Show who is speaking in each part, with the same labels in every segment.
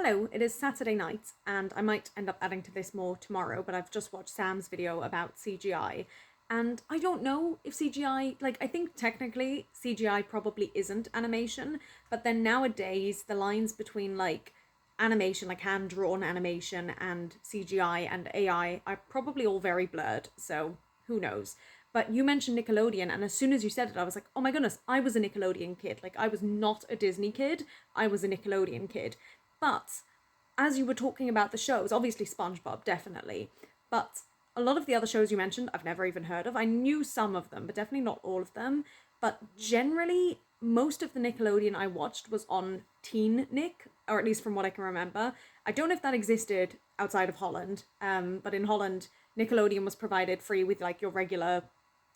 Speaker 1: Hello, it is Saturday night, and I might end up adding to this more tomorrow, but I've just watched Sam's video about CGI, and I don't know if CGI, I think technically CGI probably isn't animation, but then nowadays the lines between, animation, like hand-drawn animation, and CGI and AI are probably all very blurred, so who knows. But you mentioned Nickelodeon, and as soon as you said it, I was like, oh my goodness, I was a Nickelodeon kid. Like, I was not a Disney kid, I was a Nickelodeon kid. But as you were talking about the shows, obviously SpongeBob, definitely, but a lot of the other shows you mentioned, I've never even heard of. I knew some of them, but definitely not all of them. But generally, most of the Nickelodeon I watched was on Teen Nick, or at least from what I can remember. I don't know if that existed outside of Holland, but in Holland, Nickelodeon was provided free with your regular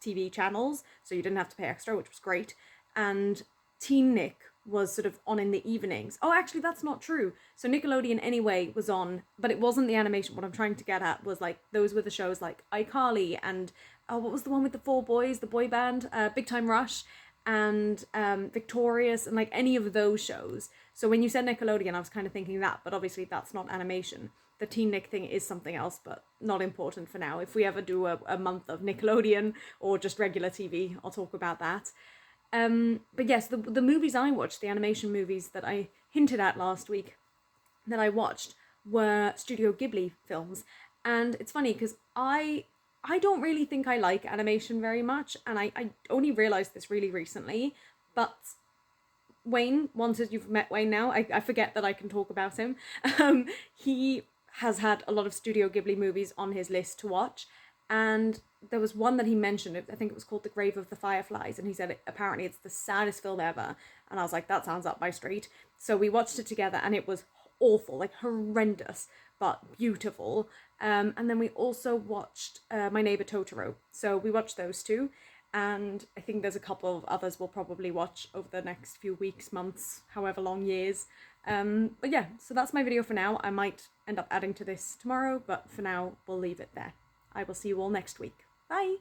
Speaker 1: TV channels, so you didn't have to pay extra, which was great. And Teen Nick was sort of on in the evenings. Oh, actually, that's not true. So Nickelodeon anyway was on, but it wasn't the animation. What I'm trying to get at was those were the shows like iCarly and what was the one with the four boys, the boy band, Big Time Rush, and Victorious, and any of those shows. So when you said Nickelodeon, I was kind of thinking that, but obviously that's not animation. The Teen Nick thing is something else, but not important for now. If we ever do a month of Nickelodeon or just regular TV, I'll talk about that. But yes, the movies I watched, the animation movies that I hinted at last week that I watched were Studio Ghibli films. And it's funny because I don't really think I like animation very much, and I only realised this really recently, but Wayne, once you've met Wayne now, I forget that I can talk about him. He has had a lot of Studio Ghibli movies on his list to watch, and there was one that he mentioned, I think it was called The Grave of the Fireflies, and he said apparently it's the saddest film ever, and I was like, that sounds up my street. So we watched it together, and it was awful, horrendous, but beautiful. And then we also watched My Neighbor Totoro, so we watched those two, and I think there's a couple of others we'll probably watch over the next few weeks, months, however long, years. But yeah, so that's my video for now. I might end up adding to this tomorrow, but for now we'll leave it there. I will see you all next week. Bye!